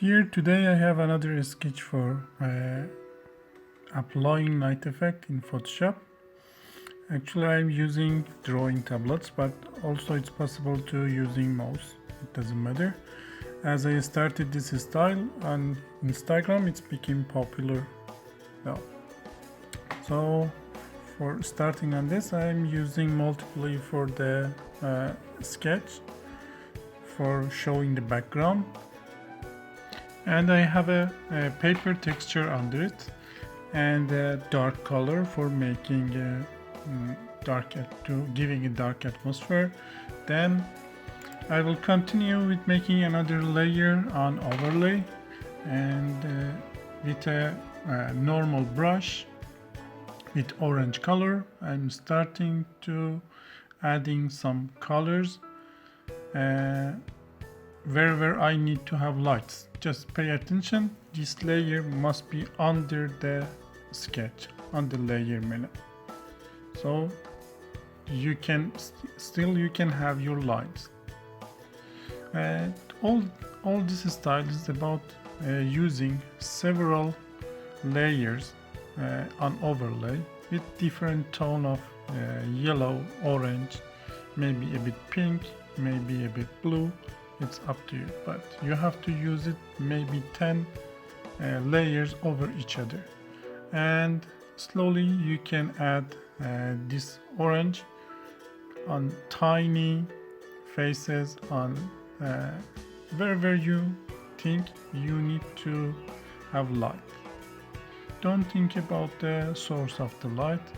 Here today I have another sketch for applying night effect in Photoshop. Actually I'm using drawing tablets, but also it's possible to using mouse. It doesn't matter. As I started this style on Instagram, it's became popular now. So for starting on this, I'm using multiply for the sketch for showing the background. And I have a paper texture under it and a dark color for making giving a dark atmosphere. Then I will continue with making another layer on overlay, and with a normal brush with orange color I'm starting to adding some colors wherever I need to have lights. Just pay attention, this layer must be under the sketch, on the layer menu, so you can still have your lines. All this style is about using several layers on overlay with different tone of yellow, orange, maybe a bit pink, maybe a bit blue. It's up to you, but you have to use it maybe 10 layers over each other, and slowly you can add this orange on tiny faces, on wherever you think you need to have light. Don't think about the source of the light,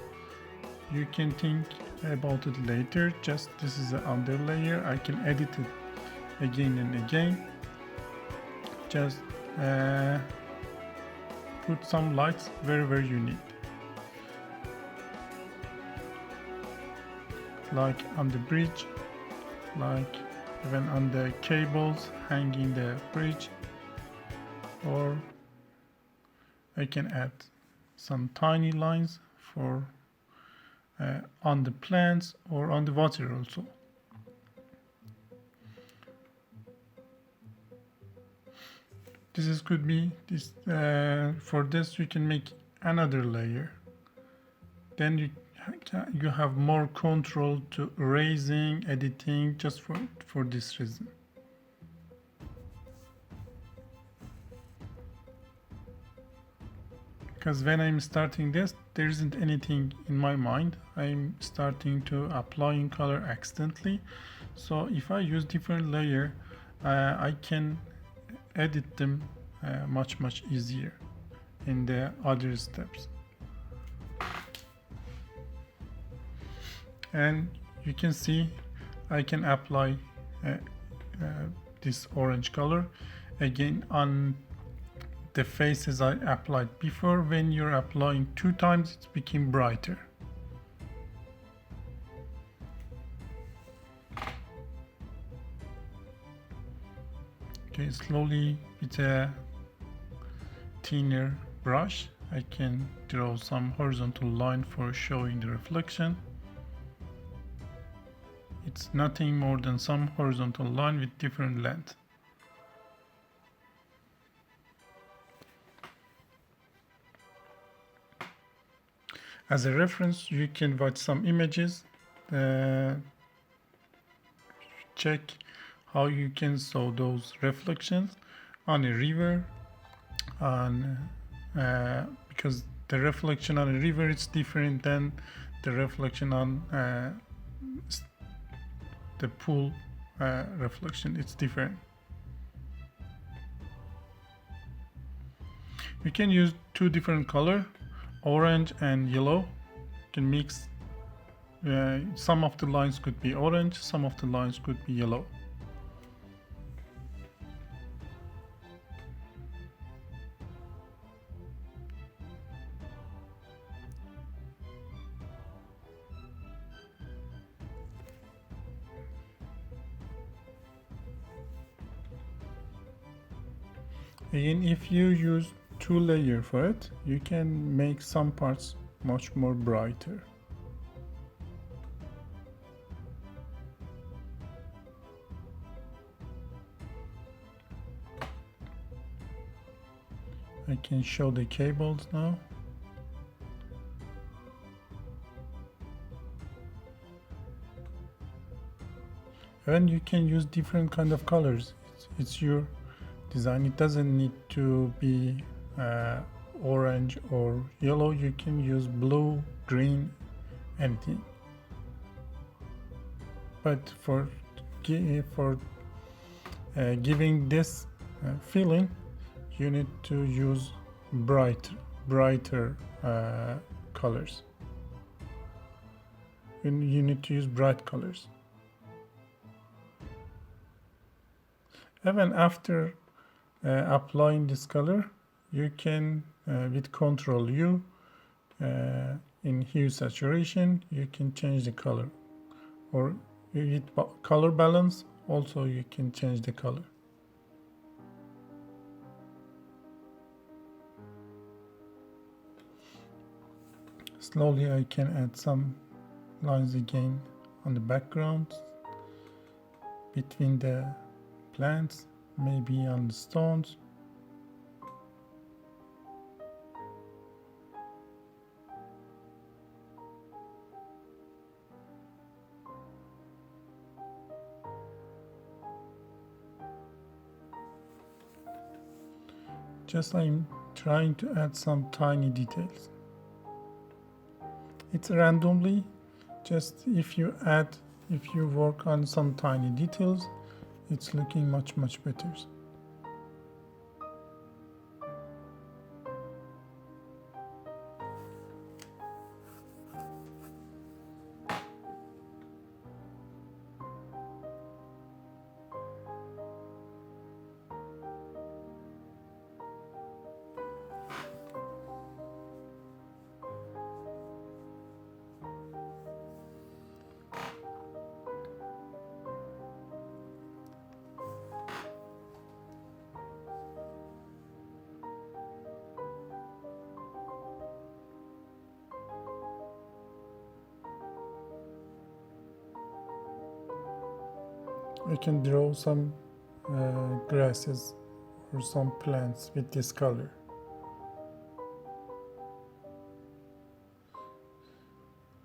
you can think about it later. Just this is the under layer, I can edit it again and again. Just put some lights wherever you need, like on the bridge, like even on the cables hanging the bridge, or I can add some tiny lines for on the plants or on the water also. This could be this. For this, you can make another layer. Then you have more control to erasing, editing, just for this reason. Because when I'm starting this, there isn't anything in my mind. I'm starting to applying color accidentally. So if I use different layer, I can edit them much easier in the other steps. And you can see I can apply this orange color again on the faces I applied before. When you're applying 2 times, it became brighter. Okay, slowly with a thinner brush I can draw some horizontal line for showing the reflection. It's nothing more than some horizontal line with different length. As a reference, you can watch some images, check how you can show those reflections on a river, because the reflection on a river is different than the reflection on the pool reflection. It's different. You can use 2 different color, orange and yellow. You can mix. Some of the lines could be orange, some of the lines could be yellow. Again, if you use 2 layers for it, you can make some parts much more brighter. I can show the cables now. And you can use different kind of colors. It's your design. It doesn't need to be orange or yellow. You can use blue, green, anything. But for giving this feeling, you need to use brighter colors. You need to use bright colors. Even after applying this color, you can with Ctrl U in hue saturation, you can change the color, or with color balance also you can change the color. Slowly I can add some lines again on the background, between the plants, maybe on the stones. Just I'm trying to add some tiny details. It's randomly, just if you work on some tiny details, it's looking much better. I can draw some grasses or some plants with this color.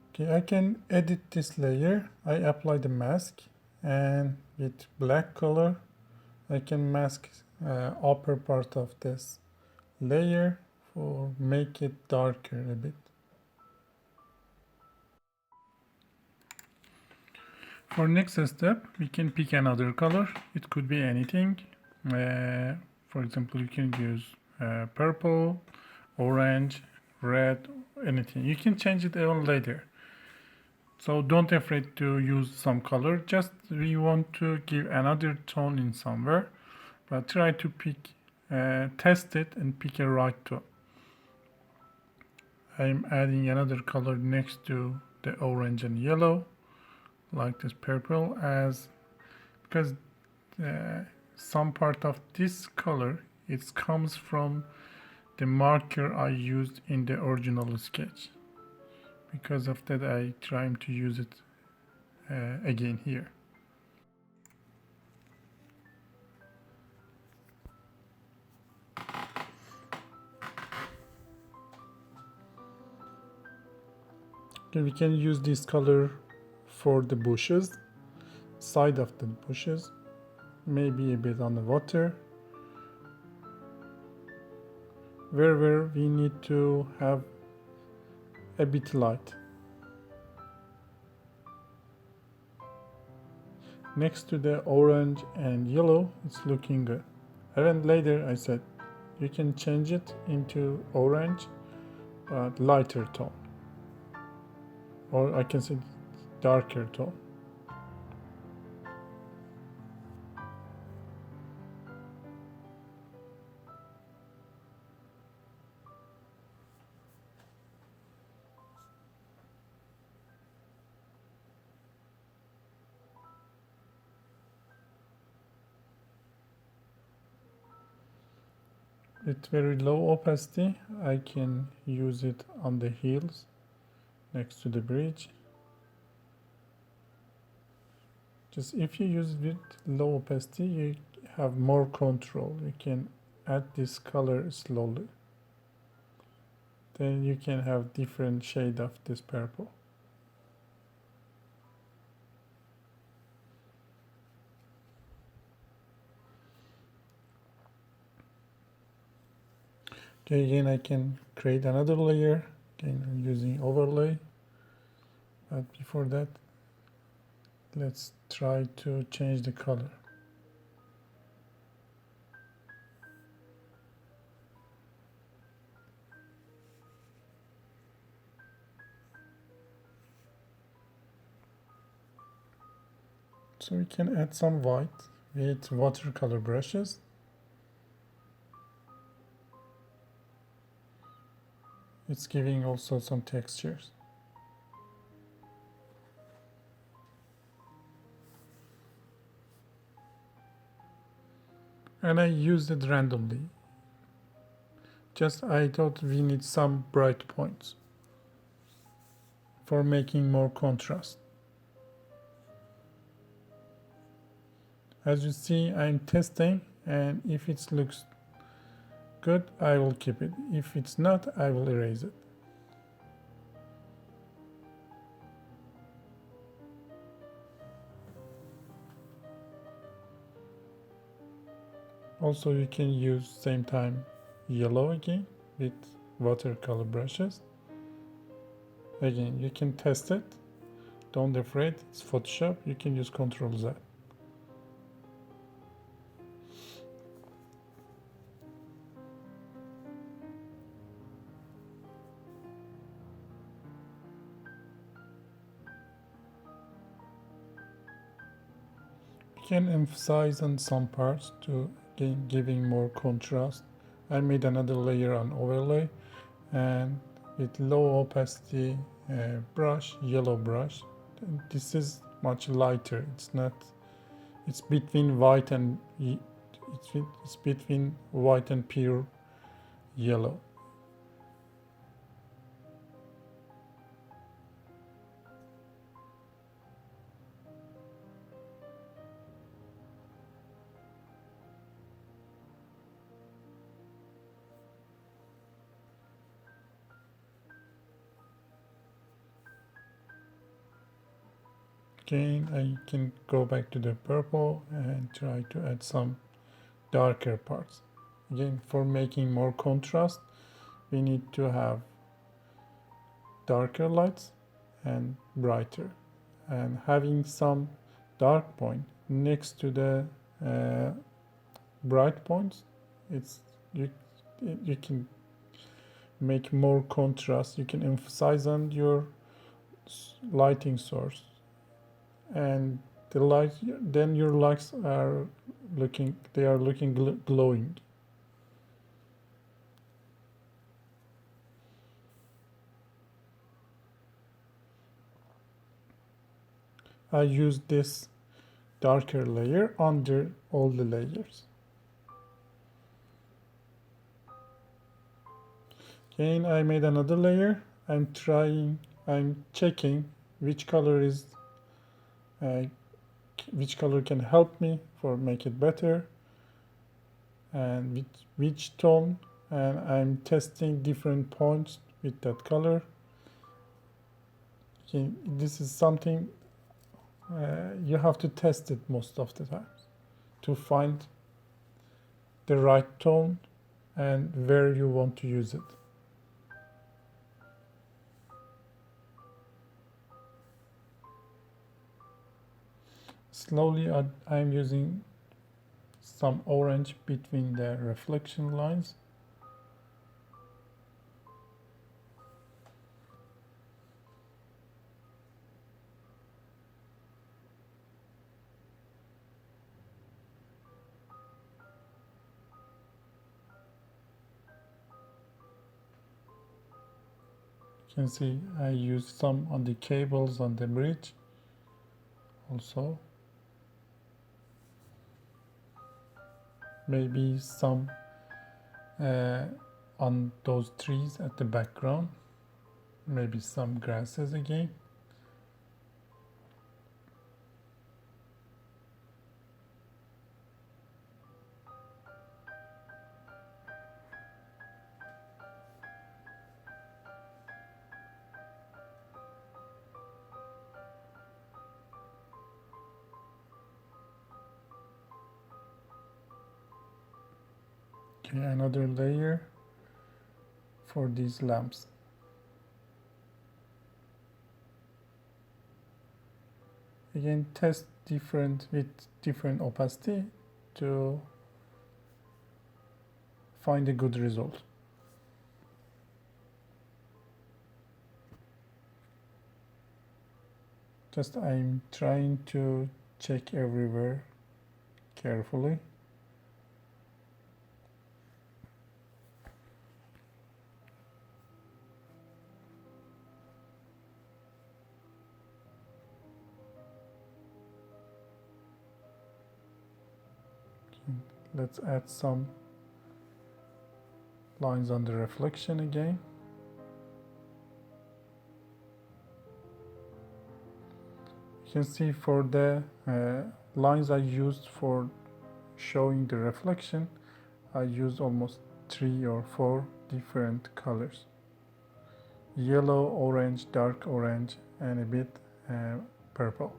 Okay, I can edit this layer. I apply the mask, and with black color I can mask upper part of this layer for make it darker a bit. For next step, we can pick another color. It could be anything. For example, you can use purple, orange, red, anything. You can change it even later. So don't afraid to use some color. Just we want to give another tone in somewhere, but try to pick, test it and pick a right tone. I'm adding another color next to the orange and yellow, like this purple, because some part of this color, it comes from the marker I used in the original sketch. Because of that, I try to use it again here. Okay, we can use this color for the bushes, side of the bushes, maybe a bit on the water, where we need to have a bit light. Next to the orange and yellow, it's looking good. And later I said you can change it into orange, but lighter tone, or I can say darker tone. With very low opacity, I can use it on the hills next to the bridge. Just if you use it with low opacity, you have more control. You can add this color slowly. Then you can have different shade of this purple. Okay, again I can create another layer. Again I'm using overlay. But before that, let's try to change the color. So we can add some white with watercolor brushes. It's giving also some textures. And I used it randomly. Just I thought we need some bright points for making more contrast. As you see, I'm testing, and if it looks good, I will keep it. If it's not, I will erase it. Also, you can use same time yellow again with watercolor brushes. Again, you can test it. Don't be afraid, it's Photoshop. You can use Ctrl Z. You can emphasize on some parts to again giving more contrast. I made another layer on overlay, and with low opacity brush, yellow brush. This is much lighter. It's not. It's between white and it's between white and pure yellow. Again, I can go back to the purple and try to add some darker parts. Again, for making more contrast, we need to have darker lights and brighter. And having some dark point next to the bright points, you can make more contrast. You can emphasize on your lighting source, and the light, then your lights are looking glowing. I use this darker layer under all the layers. Again, I made another layer. I'm checking which color can help me for make it better, and which tone, and I'm testing different points with that color. Okay, this is something you have to test it most of the times to find the right tone and where you want to use it. Slowly I'm using some orange between the reflection lines. You can see I used some on the cables on the bridge also. Maybe some on those trees at the background. Maybe some grasses again. Okay, another layer for these lamps. Again, test with different opacity to find a good result. Just I'm trying to check everywhere carefully. Let's add some lines on the reflection again. You can see for the lines I used for showing the reflection, I used almost 3 or 4 different colors. Yellow, orange, dark orange, and a bit purple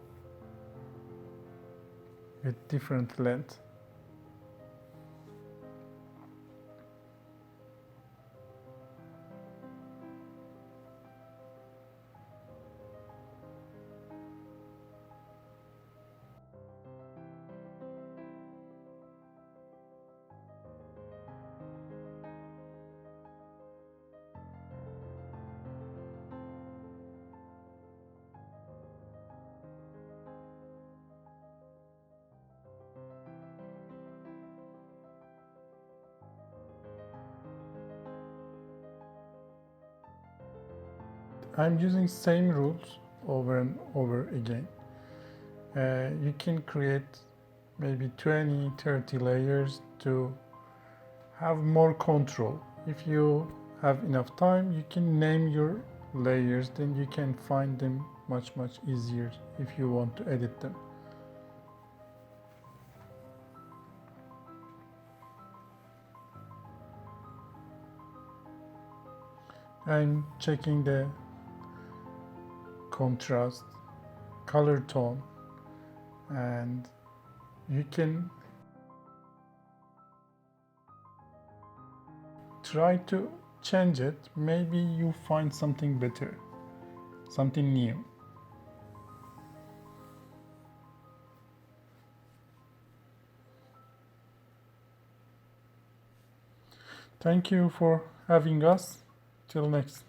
with different length. I'm using same rules over and over again. You can create maybe 20-30 layers to have more control. If you have enough time, you can name your layers, then you can find them much easier if you want to edit them. I'm checking the contrast, color tone, and you can try to change it. Maybe you find something better, something new. Thank you for having us. Till next.